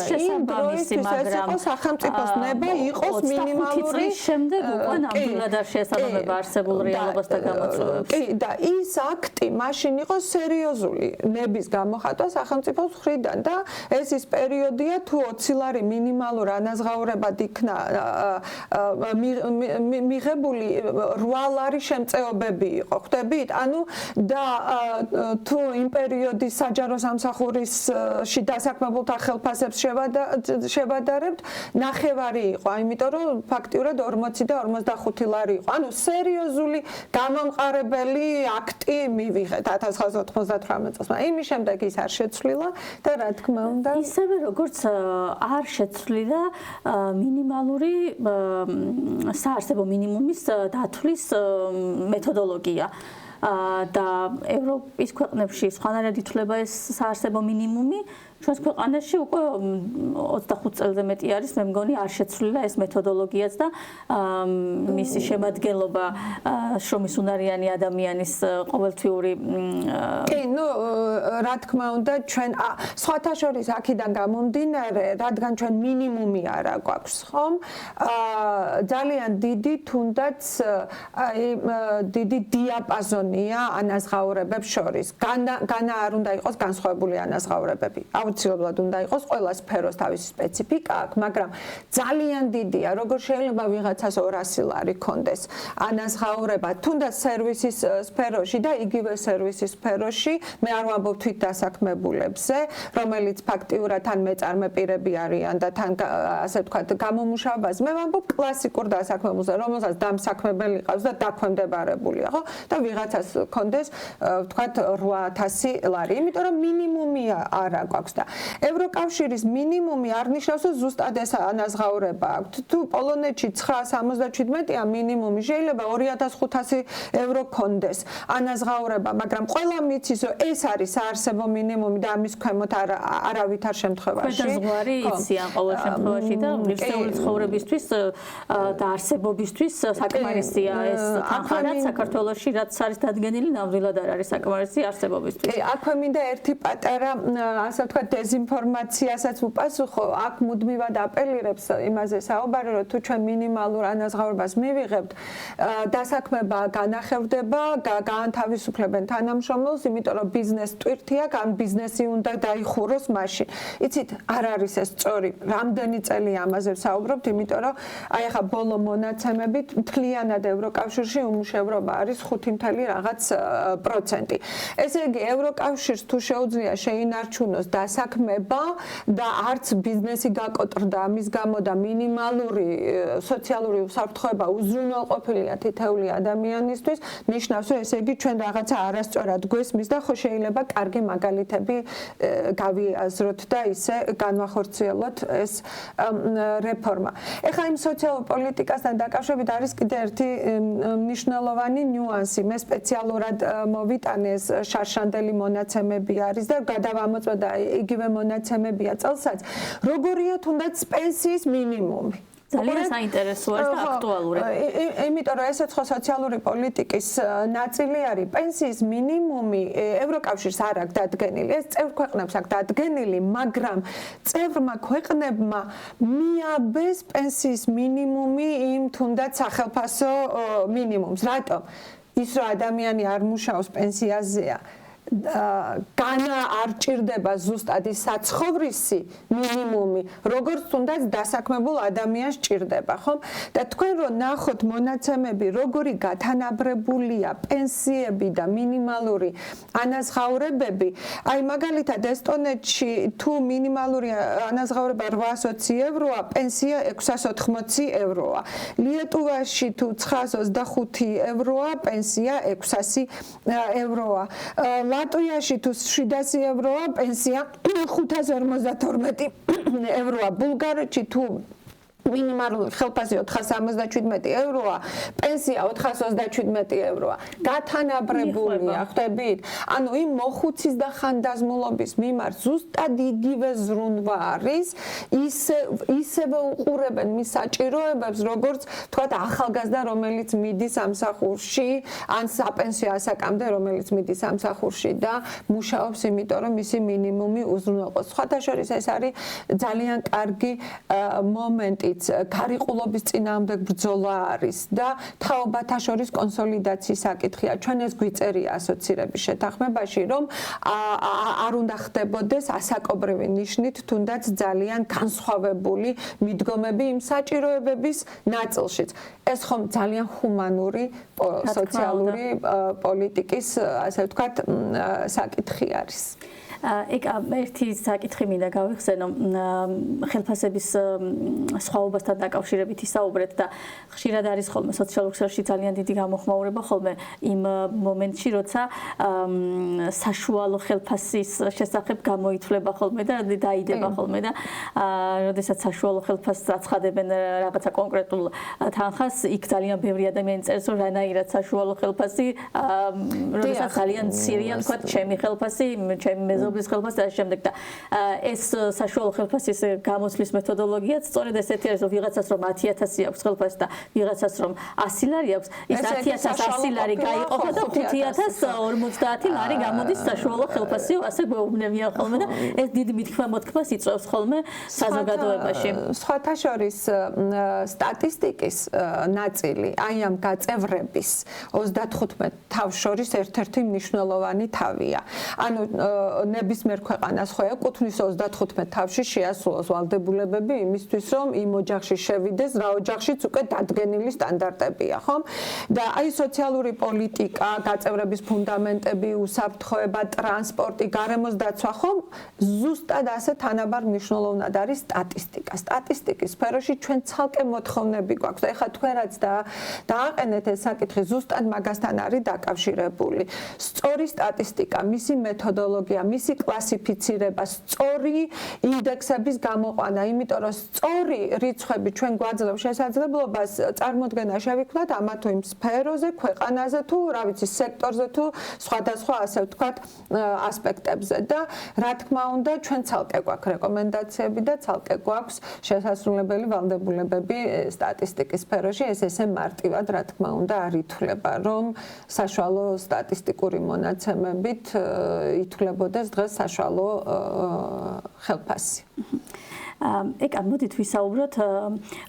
შესაბამისი, მაგრამ სახელმწიფოს ნება იყოს მინიმალური შემდეგ უკვე ნამდვილად არ შეესაბამება არსებულ რეალობას და გამოწვევებს. კი, და ის აქტი მაშინ იყო სერიოზული ნების გამოხატვა სახელმწიფოს მხრიდან და ეს ის პერიოდია თუ 20 ლარი მინიმალურ ანაზღაურებად იქნა მიღებული 8 ლარი შემწეობები იყო, ხვდებით? ანუ და თუ იმ პერიოდის საჯარო სამსახურისში დასაქმებულთა ხელფასებს შევადარებთ, ნახევარი იყო, იმიტომ რომ ფაქტიურად 40 და 45 ლარი იყო. ანუ სერიოზული გამომყარებელი აქტი მივიღეთ 1998 წელს. იმის შემდეგ ის არ შეცვლილა და რა თქმა უნდა, ისევე როგორც არ შეცვლიდა მინიმალური საარსებო მინიმუმის დათვლის მეთოდოლოგია. და ევროპის ქვეყნებში სხვანაირად ითვლება ეს საარსებო მინიმუმი. ჩვენს ქვეყანაში უკვე 25 წელზე მეტი არის, მე მგონი არ შეცვლილა ეს მეთოდოლოგიაც და მისი შემადგენლობა შრომის უნარიანი ადამიანის ყოველთვიური კი, ნუ რა თქმა უნდა, ჩვენ სხვათა შორის აქედან გამომდინარე, რადგან ჩვენ მინიმუმი არა გვაქვს, ხომ? ძალიან დიდი თუნდაც დიდი დიაპაზონია ანაზღაურებებს შორის. განა არ უნდა იყოს განსხვავებული ანაზღაურებები. აუცილებლად უნდა იყოს ყველა სფეროს თავისი სპეციფიკა აქვს, მაგრამ ძალიან დიდია, როგორ შეიძლება ვიღაცას 200 ლარი კონდეს ანაზღაურება, თუნდაც სერვისის სფეროში და იგივე სერვისის სფეროში, მე არ ვამბობ თვით დასაქმებულებზე, რომელიც ფაქტიურად თან მეწარმე პირები არიან და თან ასე ვთქვათ გამომუშავებაზე, მე ვამბობ კლასიკურ დასაქმებულზე, რომელსაც დამსაქმებელი ყავს და დაქვემდებარებულია, ხო? და ვიღაცას კონდეს ვთქვათ 8000 ლარი, იმიტომ რომ მინიმუმი არა გვაქვს. ევროკავშირის მინიმუმი არ ნიშნავს, რომ ზუსტად ეს ანაზღაურება აქვს. თუ პოლონეთში 977-ია მინიმუმი, შეიძლება 2500 ევრო კონდეს ანაზღაურება, მაგრამ ყველა მიცის, რომ ეს არის საარსებო მინიმუმი და ამის ქვემოთ არავითარ შემთხვევაში. ზღვარი იციან ყოველ შემთხვევაში და მიღწეული ცხოვრებისთვის და არსებობისთვის საკმარისია ეს თანხა, საქართველოში რაც არის დადგენილი, ნამდვილად არ არის საკმარისი არსებობისთვის. აქვე მინდა ერთი პატარა ასე ვთქვათ დეზინფორმაციასაც უპასუხო, აქ მუდმივად აპელირებს იმაზე საუბარი, რომ თუ ჩვენ მინიმალურ ანაზღაურებას მივიღებთ, დასაქმება განახევდება, გაანთავისუფლებენ თანამშრომელს, იმიტომ რომ ბიზნეს ტვირთია, ან ბიზნესი უნდა დაიხუროს მაშინ. იცით, არ არის ეს სწორი. რამდენი წელი ამაზე ვსაუბრობთ, იმიტომ რომ აი ახლა ბოლო მონაცემებით მთლიანად ევროკავშირში უმუშევრობა არის 5 რაღაც პროცენტი. ესე იგი, ევროკავშირს თუ შეუძლია შეინარჩუნოს დასაქმება და არც ბიზნესი გაკოტრდა ამის გამო და მინიმალური სოციალური უსაფრთხოება უზრუნველყოფილია თითეული ადამიანისთვის, ნიშნავს, რომ ესე იგი ჩვენ რაღაცა არასწორად გვესმის და ხო შეიძლება კარგი მაგალითები გავიაზროთ და ისე განვახორციელოთ ეს რეფორმა. ეხლა იმ სოციალურ პოლიტიკასთან დაკავშირებით არის კიდე ერთი მნიშვნელოვანი ნიუანსი. მე სპეციალურად მოვიტანე ეს შარშანდელი მონაცემები არის და გადავამოწმე და იგივე მონაცემებია წელსაც. როგორია თუნდაც პენსიის მინიმუმი? ძალიან საინტერესოა და აქტუალური. იმიტომ რომ ესეც ხო სოციალური პოლიტიკის ნაწილი არის. პენსიის მინიმუმი ევროკავშირს არ აქვს დადგენილი. ეს წევრ ქვეყნებს აქვს დადგენილი, მაგრამ წევრმა ქვეყნებმა მიაბეს პენსიის მინიმუმი იმ თუნდაც სახელფასო მინიმუმს. რატომ? ის რომ ადამიანი არ მუშაობს პენსიაზეა. განა არ ჭირდება ზუსტად ის საცხოვრისი მინიმუმი, როგორც თუნდაც დასაქმებულ ადამიანს ჭირდება, ხომ? და თქვენ რო ნახოთ მონაცემები, როგორი გათანაბრებულია პენსიები და მინიმალური ანაზღაურებები, აი მაგალითად ესტონეთში თუ მინიმალური ანაზღაურება 820 ევროა, პენსია 680 ევროა. ლიეტუვაში თუ 925 ევროა, პენსია 600 ევროა. ლატვიაში თუ 700 ევროა, პენსია 552 ევროა. ბულგარეთში თუ მინიმალური ხელფასი 477 ევროა, პენსია 427 ევროა. გათანაბრებულია, ხვდებით? ანუ იმ მოხუცის და ხანდაზმულობის მიმართ ზუსტად იგივე ზრუნვა არის, ისევე უყურებენ მის საჭიროებებს, როგორც თქვათ ახალგაზრდა, რომელიც მიდის სამსახურში, ან საპენსიო ასაკამდე, რომელიც მიდის სამსახურში და მუშაობს, იმიტომ რომ მისი მინიმუმი უზრუნველყოს. სხვათა შორის ეს არის ძალიან კარგი მომენტი. გარიყულობის წინააღმდეგ ბრძოლა არის და თაობათა შორის კონსოლიდაციის საკითხია. ჩვენ ეს გვიწერია ასოცირების შეთანხმებაში, რომ არ უნდა ხდებოდეს ასაკობრივი ნიშნით, თუნდაც ძალიან განსხვავებული მიდგომები იმ საჭიროებების ნაწილშიც. ეს ხომ ძალიან ჰუმანური სოციალური პოლიტიკის, ასე ვთქვათ, საკითხი არის. ერთი საკითხი მინდა გავიხსენო ხელფასების სხვაობასთან დაკავშირებით ისაუბრეთ და ხშირად არის ხოლმე სოციალურ ქსელში ძალიან დიდი გამოხმაურება ხოლმე იმ მომენტში, როცა საშუალო ხელფასის შესახებ გამოითვლება ხოლმე და დაიდება ხოლმე და როდესაც საშუალო ხელფასს აცხადებენ რაღაცა კონკრეტულ თანხას, იქ ძალიან ბევრი ადამიანი წერს, რომ რანაირად საშუალო ხელფასი, როდესაც ძალიან მცირეა, თქვათ, ჩემი ხელფასი, ჩემი მეზობლის ხელფასი და შემდეგ და ეს საშუალო ხელფასის გამოცვლის მეთოდოლოგიაც სწორედ ესეთი არის, რომ ვიღაცას რომ 10,000 აქვს ხელფასი და ვიღაცას რომ 100 ლარი აქვს, ის 10,000 ლარი გაიყოფა და 5,050 ლარი გამოდის საშუალო ხელფასი, ასე გვეუბნებიან ხოლმე და ეს დიდი მითქმა-მოთქმას იწვევს ხოლმე საზოგადოებაში. სხვათა შორის სტატისტიკის ნაწილი, აი ამ გაწევრების 35 თავს შორის ერთ-ერთი მნიშვნელოვანი თავია. ანუ ნებისმიერ ქვეყანას ხო ეკუთვნის 35 თავში შეასრულოს ვალდებულებები იმისთვის, რომ იმ ოჯახში შევიდეს, რა ოჯახშიც უკვე დადგენილი სტანდარტებია, ხომ? და აი სოციალური პოლიტიკა, გაწევრების ფუნდამენტები, უსაფრთხოება, ტრანსპორტი, გარემოს დაცვა, ხომ? ზუსტად ასე თანაბარ მნიშვნელოვნად არის სტატისტიკა. სტატისტიკის სფეროში ჩვენ ცალკე მოთხოვნები გვაქვს. ეხლა თქვენ რაც დააყენეთ ეს საკითხი, ზუსტად მაგასთან არის დაკავშირებული. სწორი სტატისტიკა, მისი მეთოდოლოგია, მისი კლასიფიცირება, სწორი ინდექსების გამოყვანა, იმიტომ რომ სწორი რიცხვები ჩვენ გვაძლევს შესაძლებლობას წარმოდგენა შევიქმნათ ამა თუ იმ სფეროზე, ქვეყანაზე თუ, რა ვიცი, სექტორზე თუ სხვადასხვა, ასე ვთქვათ, ასპექტებზე და რა თქმა უნდა, ჩვენ ცალკე გვაქვს რეკომენდაციები და ცალკე გვაქვს შესაძლებელი ვალდებულებები სტატისტიკის სფეროში, ეს ესე მარტივად, რა თქმა უნდა, არ ითვლება, რომ საშუალო სტატისტიკური მონაცემებით ითვლებოდეს დღეს საშუალო ხელფასი. ეკა მოდით ვისაუბროთ,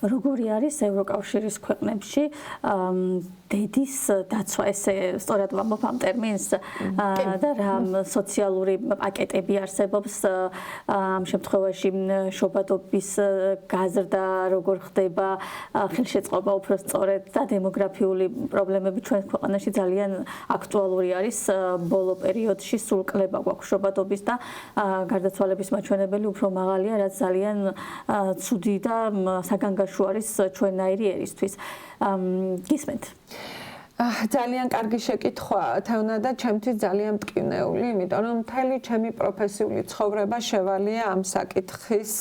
როგორი არის ევროკავშირის ქვეყნებში დედის დაცვა, ესე სწორად ვამბობ ამ ტერმინს და რა სოციალური პაკეტები არსებობს ამ შემთხვევაში შობადობის გაზრდა, როგორ ხდება ხელშეწყობა უფრო სწორედ და დემოგრაფიული პრობლემები ჩვენ ქვეყანაში ძალიან აქტუალური არის ბოლო პერიოდში, სულ კლება გვაქვს შობადობის და გარდაცვალების მაჩვენებელი უფრო მაღალია, რაც ძალიან ცუდი და საგანგაშო არის ჩვენნაირი ერისთვის. გისმენთ? ძალიან კარგი შეკითხვა, თეონა და ჩემთვის ძალიან მტკივნეული, იმიტომ რომ მთელი ჩემი პროფესიული ცხოვრება შევალია ამ საკითხის,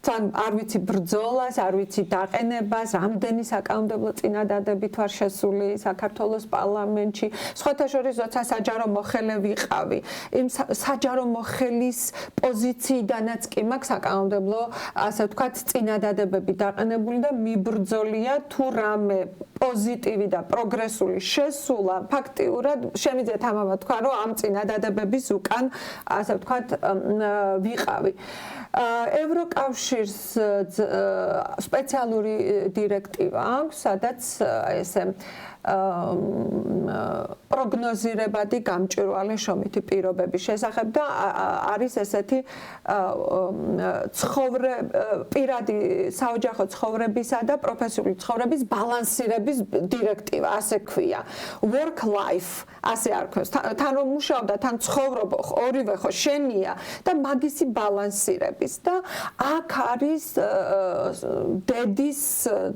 თან არ ვიცი ბრძოლას, არ ვიცი დაყენებას, რამდენი საკანონმდებლო წინადადებით ვარ შესული საქართველოს პარლამენტში. სხვათა შორის, როცა საჯარო მოხელე ვიყავი, იმ საჯარო მოხელის პოზიციიდანაც კი მაქვს საკანონმდებლო, ასე ვთქვათ, წინადადებები დაყენებული და მიბრძოლია თუ რამე პოზიტივი და პროგრესული შესულა ფაქტიურად შემიძლია თამამად თქვა, რომ ამ წინადადებების უკან, ასე ვთქვათ, ვიყავი. ევროკავშირს სპეციალური დირექტივა აქვს, სადაც ესე პროგნოზირებადი გამჭვირვალე შრომითი პირობების შესახებ და არის ესეთი პირადი საოჯახო ცხოვრებისა და პროფესიული ცხოვრების ბალანსირების დირექტივა, ასე ქვია. Work life, ასე არქვეს. თან რომ მუშაობდა, თან ცხოვრობა, ორივე ხო შენია და მაგისი ბალანსირების და აქ არის დედის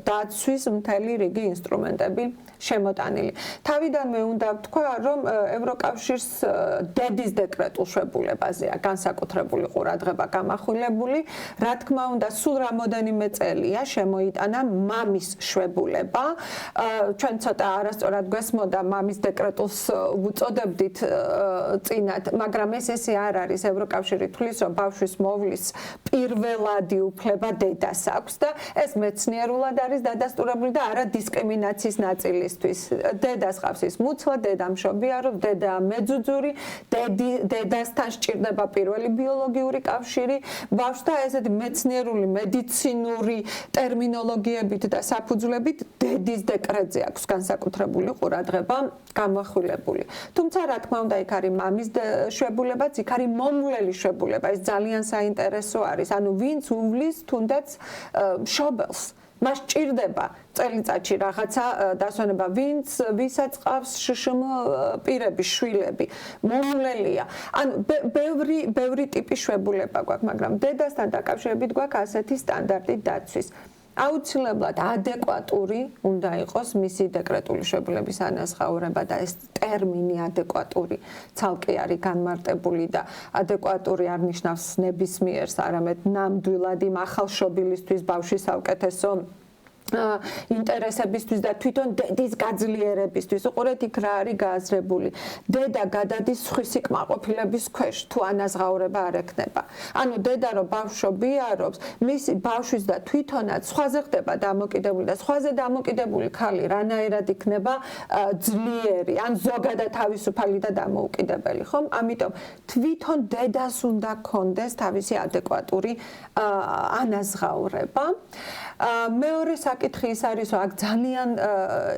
დაცვის მთელი რიგი ინსტრუმენტები შემოტანილი. თავიდანვე უნდა ვთქვა, რომ ევროკავშირს დედის დეკრეტულ შვებულებაზეა განსაკუთრებული ყურადღება გამახვილებული. რა თქმა უნდა, სულ რამოდენიმე წელია შემოიტანა მამის შვებულება. ჩვენ ცოტა არასწორად გვესმოდა მამის დეკრეტულს უწოდებდით წინათ, მაგრამ ესე არ არის. ევროკავშირი თვლის, რომ ბავშვის მოვლის პირველადი უფლება დედას აქვს და ეს მეცნიერულად არის დადასტურებული და არა დისკრიმინაციის ნაწილი. დედას ყავს ის მუცლა, დედა მშობიარობს, დედა მეძუძური, დედასთან სჭირდება პირველი ბიოლოგიური კავშირი. ბავშვთა ესეთი მეცნიერული, მედიცინური ტერმინოლოგიებით და საფუძვლებით დედის დეკრეტზე აქვს განსაკუთრებული ყურადღება გამახვილებული. თუმცა რა თქმა უნდა, იქ არის მამის შვებულებაც, იქ არის მომვლელი შვებულება. ეს ძალიან საინტერესო არის. ანუ ვინც უვლის თუნდაც მშობელს მას სჭირდება წელიწადში რაღაცა დასვენება, ვისაც ყავს შშმ პირები, შვილები, მომვლელია. ანუ ბევრი ტიპის შვებულება გვაქვს, მაგრამ დედასთან დაკავშირებით გვაქვს ასეთი სტანდარტი დაცვის. აუცილებლად ადეკვატური უნდა იყოს მისი დეკრეტული შვებულების ანაზღაურება და ეს ტერმინი ადეკვატური ცალკე არის განმარტებული და ადეკვატური არ ნიშნავს ნებისმიერს, არამედ ნამდვილად იმ ახალშობილისთვის ბავშვის საუკეთესო ინტერესებისთვის და თვითონ დედის გაძლიერებისთვის. უყურეთ იქ რა არის გააზრებული. დედა გადადის სხვისი კმაყოფილების ქვეშ თუ ანაზღაურება არ ექნება. ანუ დედა რომ ბავშვობიარობს, მისი ბავშვის და თვითონაც სხვაზე ხდება დამოკიდებული და სხვაზე დამოკიდებული ქალი რანაირად იქნება ძლიერი, ან ზოგადად თავისუფალი და დამოუკიდებელი, ხომ? ამიტომ თვითონ დედას უნდა ქონდეს თავისი ადეკვატური ანაზღაურება. მეორე საკითხი ის არის, რომ აქ ძალიან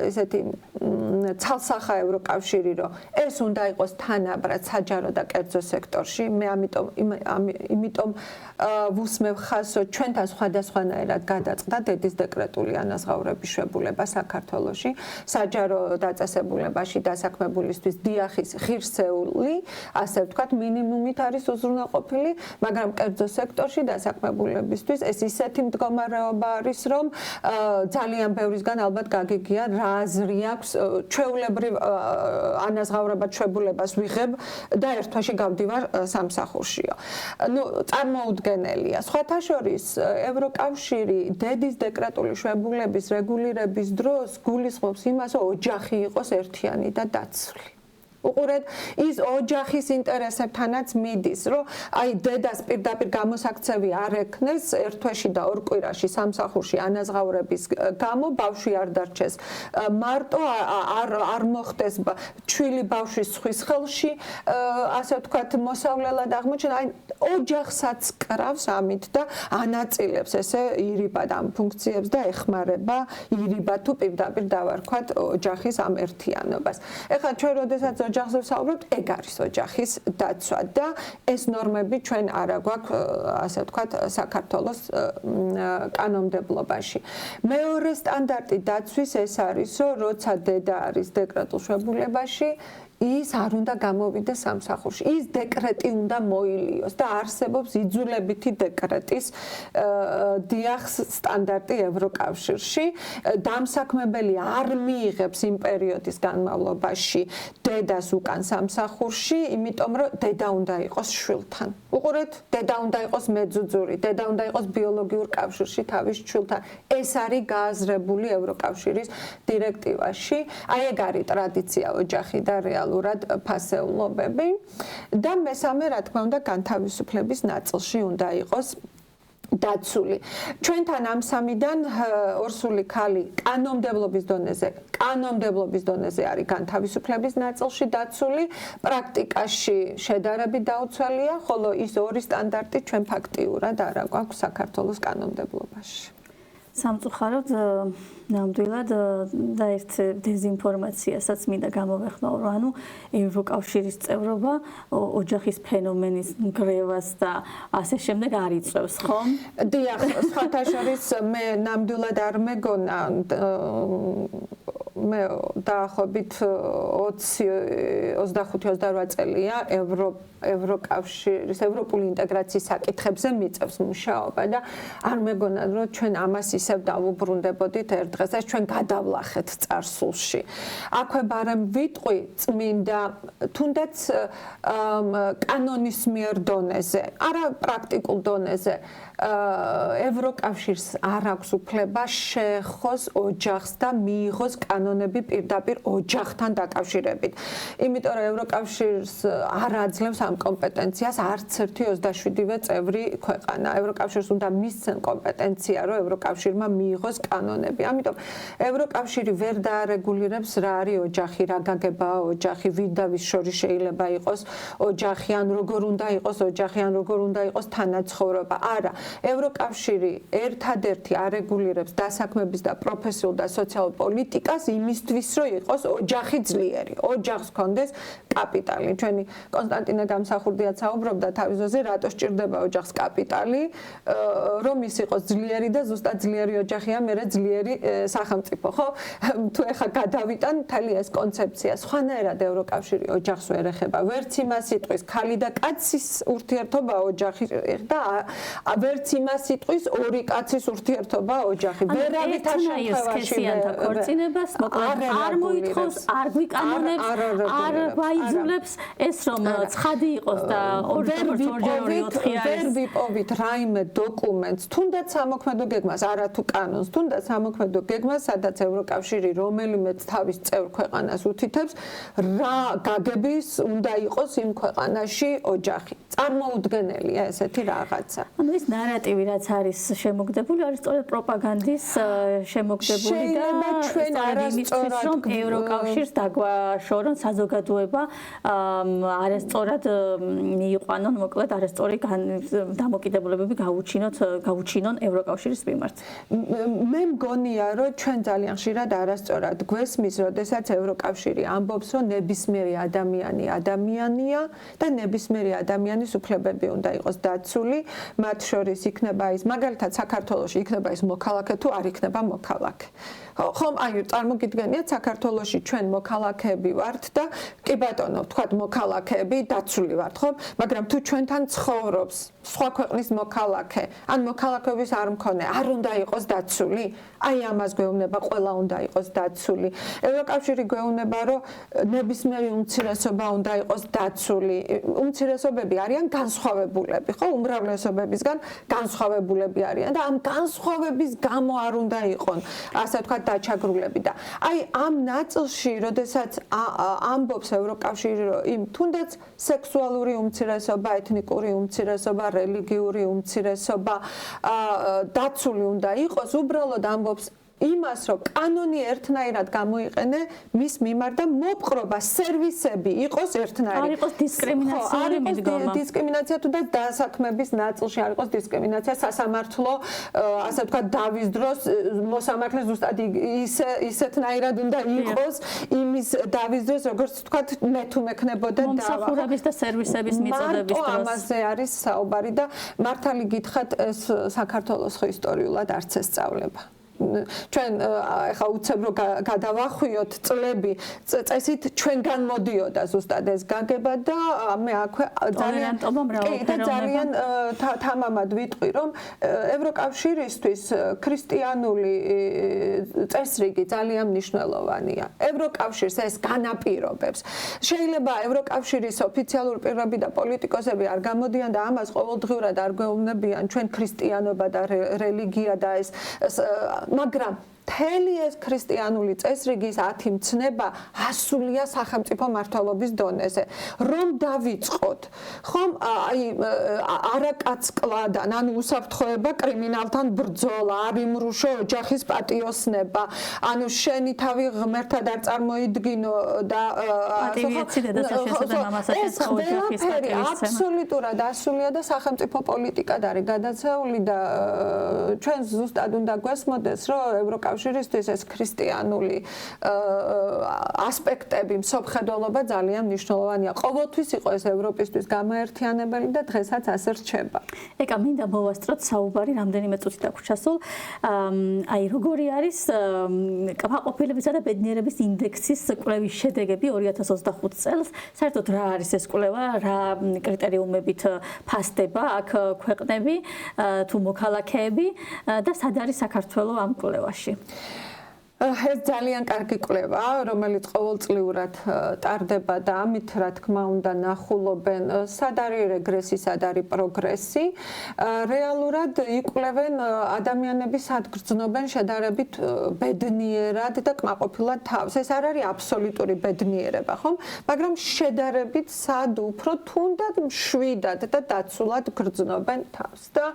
ესეთი ცალსახა ევროკავშირი, რომ ეს უნდა იყოს თანაბრად საჯარო და კერძო სექტორში. მე ამიტომ ვუსმევ ხაზს, რომ ჩვენთან სხვადასხვანაირად გადაწყდა დედის დეკრეტული ანაზღაურების შვებულება საქართველოში. საჯარო დაწესებულებაში დასაქმებულისთვის დიახის ღირსეული, ასე ვთქვათ, მინიმუმით არის უზრუნველყოფილი, მაგრამ კერძო სექტორში დასაქმებულებისთვის ეს ისეთი მდგომარეობა არის, რომ ძალიან ბევრისგან ალბათ გაგიგია რა აზრი აქვს ჩვეულებრივ ანაზღაურებად შვებულებას ვიღებ და ერთ თვეში გავდივარ სამსახურშიო. ნუ წარმოუდგენელია. სხვათა შორის ევროკავშირი დედის დეკრეტული შვებულების რეგულირების დროს გულისხმობს იმას, რომ ოჯახი იყოს ერთიანი და დაცული. უყურეთ, ის ოჯახის ინტერესებთანაც მიდის, რომ აი დედას პირდაპირ გამოსაქცევი არ ექნეს ერთ თვეში და ორ კვირაში სამსახურში ანაზღაურების გამო ბავშვი არ დარჩეს. მარტო არ მოხდეს ჩვილი ბავშვის სხვის ხელში, ასე ვთქვათ, მოსავლელად აღმოჩნდა, აი ოჯახსაც კრავს ამით და ანაწილებს ესე ირიბად ამ ფუნქციებს და ეხმარება ირიბად თუ პირდაპირ დავარქვათ ოჯახის ამ ერთიანობას. ეხლა ჩვენ როდესაც ოჯახზე ვსაუბრობთ, ეგ არის ოჯახის დაცვა და ეს ნორმები ჩვენ არა გვაქვს, ასე ვთქვათ, საქართველოს კანონმდებლობაში. მეორე სტანდარტი დაცვის ეს არის, რომ როცა დედა არის დეკრეტულ შვებულებაში, ის არ უნდა გამოვიდეს სამსახურში. ის დეკრეტი უნდა მოილიოს და არსებობს იძულებითი დეკრეტის დიახს სტანდარტი ევროკავშირში. დამსაქმებელი არ მიიღებს იმ პერიოდის განმავლობაში დედას უკან სამსახურში, იმიტომ რომ დედა უნდა იყოს შვილთან. უყურეთ, დედა უნდა იყოს მეძუძური, დედა უნდა იყოს ბიოლოგიურ კავშირში თავის შვილთან. ეს არის გააზრებული ევროკავშირის დირექტივაში. აი ეგ არის ტრადიცია, ოჯახი და რეალურად ფასეულობები და მესამე რა თქმა უნდა განთავისუფლების ნაწილში უნდა იყოს დაცული. ჩვენთან ამ სამიდან ორსული ქალი კანონმდებლობის დონეზე არის განთავისუფლების ნაწილში დაცული, პრაქტიკაში შედარებით დაუცველია, ხოლო ის ორი სტანდარტი ჩვენ ფაქტიურად არა გვაქვს საქართველოს კანონმდებლობაში. სამწუხაროდ ნამდვილად და ერთ დეზინფორმაციასაც მინდა გამოვეხმაურო, ანუ ევროკავშირის წევრობა ოჯახის ფენომენის ნგრევას და ასე შემდეგ არ იწევს, ხო? დიახ, სხვათა შორის მე ნამდვილად არ მეგონა მე დაახლოებით 25-28 წელია ევროკავშირის ევროპული ინტეგრაციის საკითხებზე მიწევს მუშაობა და არ მეგონა რომ ჩვენ ამას ისევ დავუბრუნდებოდით ერთ დღეს და ჩვენ გადავლახეთ წარსულში. აქვე ბარემ ვიტყვი წმინდა თუნდაც კანონის მიერ დონეზე, არა პრაქტიკულ დონეზე ევროკავშირს არ აქვს უფლება შეეხოს ოჯახს და მიიღოს კანონები პირდაპირ ოჯახთან დაკავშირებით. იმიტომ რომ ევროკავშირს არ აძლევს ამ კომპეტენციას არც ერთი 27-ვე წევრი ქვეყანა. ევროკავშირს უნდა მისცენ კომპეტენცია, რომ ევროკავშირმა მიიღოს კანონები. ამიტომ ევროკავშირი ვერ დაარეგულირებს რა არის ოჯახი, რა გაგებაა ოჯახი, ვინ და ვის შორის შეიძლება იყოს ოჯახი, ან როგორ უნდა იყოს ოჯახი, ან როგორ უნდა იყოს თანაცხოვრება. არა, ევროკავშირი ერთადერთი არეგულირებს დასაქმების და პროფესიულ და სოციალურ პოლიტიკას იმისთვის, რომ იყოს ოჯახი ძლიერი, ოჯახს ჰქონდეს კაპიტალი. ჩვენი კონსტანტინე გამსახურდიაც საუბრობდა თავის ძოზე, რატო სჭირდება ოჯახს კაპიტალი, რომ ის იყოს ძლიერი და ზუსტად ძლიერი ოჯახია, მერე ძლიერი სახელმწიფო, ხო? თუ ეხა გადავიტან მთელი ეს კონცეფცია, სხვანაირად ევროკავშირი ოჯახს ვერ ეხება. ვერც იმას იტყვის ქალი და კაცის ურთიერთობა ოჯახი და ვერც იმას იტყვის ორი კაცის ურთიერთობა ოჯახი. ვერავითარ შემთხვევაში ქორწინებას მოკლედ არ მოითხოვს, არ გვიკანონებს, არ ვაიძულებს ეს რომ ცხადი იყოს და ორჯერ ოთხი არის. ვერ ვიპოვით რაიმე დოკუმენტს, თუნდაც სამოქმედო გეგმას, არა თუ კანონს, თუნდაც სამოქმედო გეგმას, სადაც ევროკავშირი რომელიმე თავის წევრ ქვეყანას უთითებს, რა გაგების უნდა იყოს იმ ქვეყანაში ოჯახი. წარმოუდგენელია ესეთი რაღაცა. ანუ ეს ნარატივი რაც არის შემოგდებული, არის სწორედ პროპაგანდის შემოგდებული და ჩვენ არასწორად რომ ევროკავშირს დაგვაშორონ საზოგადოება არასწორად მიიყვანონ, მოკლედ არასწორი დამოკიდებულებები გაუჩინონ ევროკავშირის მიმართ. მე მგონია, რომ ჩვენ ძალიან ხშირად არასწორად გვესმის, როდესაც ევროკავშირი ამბობს, რომ ნებისმიერი ადამიანი ადამიანია და ნებისმიერი ადამიანის უფლებები უნდა იყოს დაცული, მათ შორის იქნება ის, მაგალითად საქართველოში იქნება ის მოქალაქე თუ არ იქნება მოქალაქე. ხომ აი წარმოგიდგენიათ საქართველოში ჩვენ მოქალაქეები ვართ და კი ბატონო, ვთქვათ მოქალაქეები დაცული ვართ, ხო? მაგრამ თუ ჩვენთან ცხოვრობს სხვა ქვეყნის მოქალაქე, ან მოქალაქეობის არ მქონე, არ უნდა იყოს დაცული? აი ამას გვეუბნება, ყველა უნდა იყოს დაცული. ევროკავშირი გვეუბნება, რომ ნებისმიერი უმცირესობა უნდა იყოს დაცული. უმცირესობები არიან განსხვავებულები, ხო? უმრავლესობებისგან განსხვავებულები არიან და ამ განსხვავების გამო არ უნდა იყონ, ასე ვთქვათ, დაჩაგრულები და აი ამ ნაწილში, როდესაც ამბობს ევროკავშირი, რომ იმ თუნდაც სექსუალური უმცირესობა, ეთნიკური უმცირესობა, რელიგიური უმცირესობა დაცული უნდა იყოს, უბრალოდ ამბობს იმას, რომ კანონი ერთნაირად გამოიყენე მის მიმართ და მოპყრობა სერვისები იყოს ერთნაირი. არ იყოს დისკრიმინაციული მიდგომა. დისკრიმინაცია თუ და დასაქმების ნაწილში არ იყოს დისკრიმინაცია, სასამართლო, ასე ვთქვათ, დავის დროს მოსამართლე ზუსტად ისეთნაირად უნდა იყოს იმის დავის დროს, როგორც ვთქვათ, მე თუ მექნებოდა დავა. მომსახურების და სერვისების მიწოდების დროს. ამაზე არის საუბარი და მართალი გითხრათ, ეს საქართველოს ხო ისტორიულად არც ესწავლება. ჩვენ ახლა უცებ რომ გადავახვიოთ წლები წესით ჩვენგან მოდიოდა ზუსტად ეს გაგება და მე აქვე ძალიან თამამად ვიტყვი რომ ევროკავშირისთვის ქრისტიანული წესრიგი ძალიან მნიშვნელოვანია. ევროკავშირს ეს განაპირობებს. შეიძლება ევროკავშირის ოფიციალური პირები და პოლიტიკოსები არ გამოდიან და ამას ყოველდღიურად არ გვეუბნებიან ჩვენ ქრისტიანობა და რელიგია და ეს მაგრამ მთელი ეს ქრისტიანული წესრიგის 10 მცნება ასულია სახელმწიფო მმართველობის დონეზე. რომ დავიწყოთ, ხომ აი არაკაცკლადან, ანუ უსაფრთხოება, კრიმინალთან ბრძოლა, არიმრუშო ოჯახის პატიოსნება, ანუ შენი თავი ღმერთად არ წარმოიდგინო და აბსოლუტურად ასულია და სახელმწიფო პოლიტიკად არის გადაცეული და ჩვენ ზუსტად უნდა გვესმოდეს, რომ ევროკავშირისთვის ეს ქრისტიანული ასპექტები, მსოფლმხედველობა ძალიან მნიშვნელოვანია. ყოველთვის იყო ეს ევროპისთვის გამაერთიანებელი და დღესაც ასე რჩება. ეკა მინდა მოვასწროთ საუბარი რამდენიმე წუთი დაგვრჩა სულ. აი როგორი არის კმაყოფილებისა და ბედნიერების ინდექსის კვლევის შედეგები 2025 წელს? საერთოდ რა არის ეს კვლევა, რა კრიტერიუმებით ფასდება აქ ქვეყნები თუ მოქალაქეები და სად არის საქართველო ამ კვლევაში? ეს ძალიან კარგი კვლევაა, რომელიც ყოველწლიურად ტარდება და ამით რა თქმა უნდა ნახულობენ სად არის რეგრესი, სად არის პროგრესი. რეალურად იკვლევენ ადამიანების სად გრძნობენ შედარებით ბედნიერად და კმაყოფილად თავს. ეს არ არის აბსოლუტური ბედნიერება, ხომ? მაგრამ შედარებით სად უფრო თუნდაც მშვიდად და დაცულად გრძნობენ თავს. და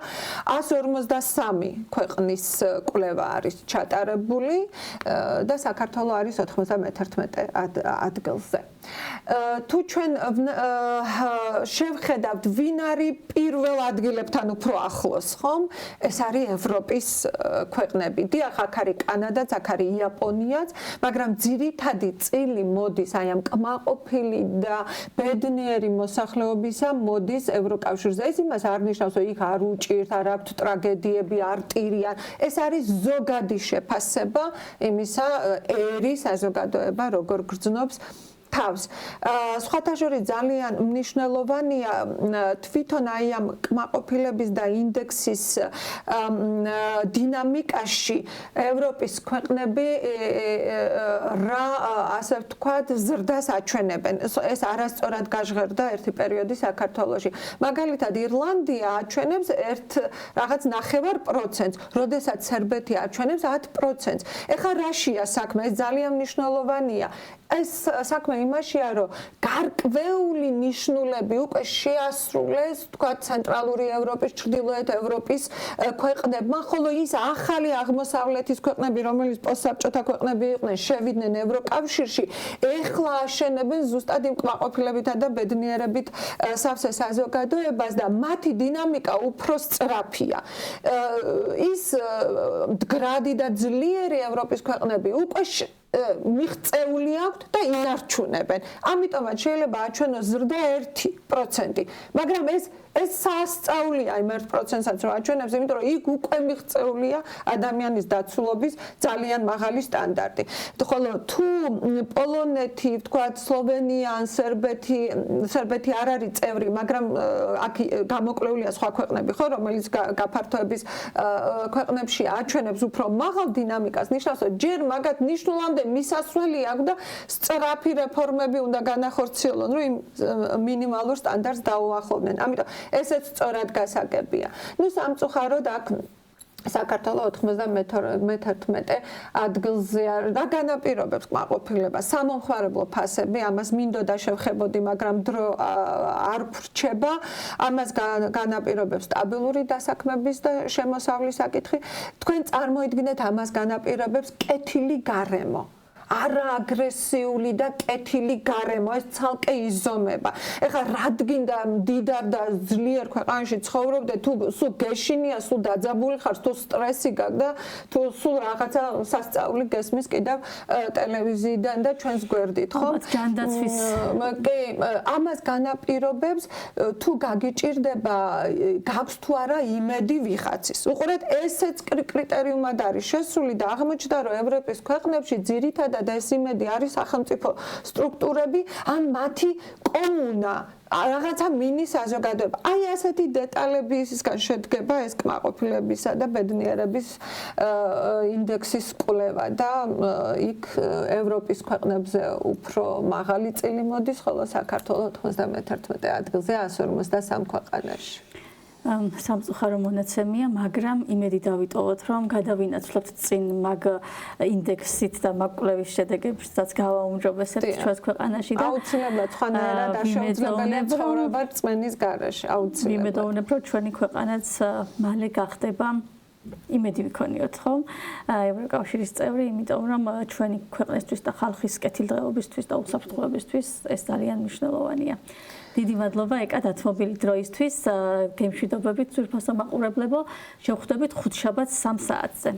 153 ქვეყნის კვლევა არის ჩატარებული. და საქართველო არის 91 ადგილზე. თუ ჩვენ შევხედავთ ვინ არის პირველ ადგილებთან უფრო ახლოს, ხომ? ეს არის ევროპის ქვეყნები. დიახ, აქ არის კანადაც, აქ არის იაპონიაც, მაგრამ ძირითადი წილი მოდის აი ამ კმაყოფილი და ბედნიერი მოსახლეობისა მოდის ევროკავშირზე. ეს იმას არ ნიშნავს, რომ იქ არ უჭირთ, არ აქვთ ტრაგედიები, არ ტირიან. ეს არის ზოგადი შეფასება იმისა ერის საზოგადოება როგორ გრძნობს თავს. სხვათა შორის ძალიან მნიშვნელოვანია თვითონ აი ამ კმაყოფილების და ინდექსის დინამიკაში ევროპის ქვეყნები რა ასე ვთქვათ ზრდას აჩვენებენ. ეს არასწორად გაჟღერდა ერთი პერიოდი საქართველოში. მაგალითად ირლანდია აჩვენებს რაღაც 9%, როდესაც სერბეთი აჩვენებს 10%. ეხლა რაშია საქმე? ეს ძალიან მნიშვნელოვანია. ეს საქმე იმაშია, რომ გარკვეული ნიშნულები უკვე შეასრულეს, თქვა ცენტრალური ევროპის, ჩრდილოეთ ევროპის ქვეყნებმა, ხოლო ის ახალი აღმოსავლეთის ქვეყნები, რომელიც პოსტსაბჭოთა ქვეყნები იყვნენ, შევიდნენ ევროკავშირში, ეხლა აშენებენ ზუსტად იმ კმაყოფილებითა და ბედნიერებით სავსე საზოგადოებას და მათი დინამიკა უფრო სწრაფია. ის მდგრადი და ძლიერი ევროპის ქვეყნები უკვე მიღწეული აქვთ და ინარჩუნებენ. ამიტომაც შეიძლება აჩვენოს ზრდა 1%, მაგრამ ეს სასწაულია იმ 1%-საც რომ აჩვენებს, იმიტომ რომ იქ უკვე მიღწეულია ადამიანის დაცულობის ძალიან მაღალი სტანდარტი. ხოლო თუ პოლონეთი, ვთქვათ, სლოვენია, სერბეთი არ არის წევრი, მაგრამ აქ გამოკვლეულია სხვა ქვეყნები, ხო, რომელიც გაფართოების ქვეყნებში აჩვენებს უფრო მაღალ დინამიკას, ნიშნავს, რომ ჯერ მაგათ ნიშნულამდე მისასვლელი აქვს და სწრაფი რეფორმები უნდა განახორციელონ, რომ იმ მინიმალურ სტანდარტს დაუახლოვდნენ. ამიტომ ესეც სწორად გასაგებია. სამწუხაროდ აქ საქართველო 91 ადგილზე და განაპირობებს კმაყოფილებას. სამომხმარებლო ფასები, ამას მინდოდა შევხებოდი, მაგრამ დრო არ ვრჩება. ამას განაპირობებს სტაბილური დასაქმების და შემოსავლის საკითხი. თქვენ წარმოიდგინეთ, ამას განაპირობებს კეთილი გარემო. არა აგრესიული და კეთილი გარემო, ეს ცალკე იზომება. ეხლა რადგინდა მდიდარ და ძლიერ ქვეყანაში ცხოვრობდე, თუ სულ გეშინია, სულ დაძაბული ხარ, თუ სტრესი გაქვს და თუ სულ რაღაცა სასწაული გესმის კიდევ ტელევიზიიდან და ჩვენს გვერდით, ხო? ჯანდაცვის კი, ამას განაპირობებს თუ გაგიჭირდება, გაქვს თუ არა იმედი ვიღაცის. უყურეთ, ესეც კრიტერიუმად არის შესული და აღმოჩნდა, რომ ევროპის ქვეყნებში ძირითადად და ეს იმედი არის სახელმწიფო სტრუქტურები, ან მათი კომუნა, რაღაცა მინი საზოგადოება. აი ასეთი დეტალებისგან შედგება ეს კმაყოფილებისა და ბედნიერების ინდექსის კვლევა და იქ ევროპის ქვეყნებზე უფრო მაღალი წილი მოდის, ხოლო საქართველო 91 ადგილზე 153 ქვეყანაში. სამწუხარო მონაცემია, მაგრამ იმედი დავიტოვოთ, რომ გადავინაცვლებთ წინ მაგ ინდექსით და მაგ კვლევის შედეგებსაც გავაუმჯობესებთ ჩვენს ქვეყანაში და აუცილებლად სხვანაირად არ შეუძლებელია ცხოვრება რწმენის გარეშე, აუცილებლად. ვიმედოვნებ, რომ ჩვენი ქვეყანაც მალე გახდება იმედი ვიქონიოთ, ხო? ევროკავშირის წევრი, იმიტომ რომ ჩვენი ქვეყნისთვის და ხალხის კეთილდღეობისთვის და უსაფრთხოებისთვის ეს ძალიან მნიშვნელოვანია. დიდი მადლობა ეკა დათმობილი დროისთვის, გემშვიდობებით ძვირფასო მაყურებლებო, შევხვდებით ხუთშაბათს 3 საათზე.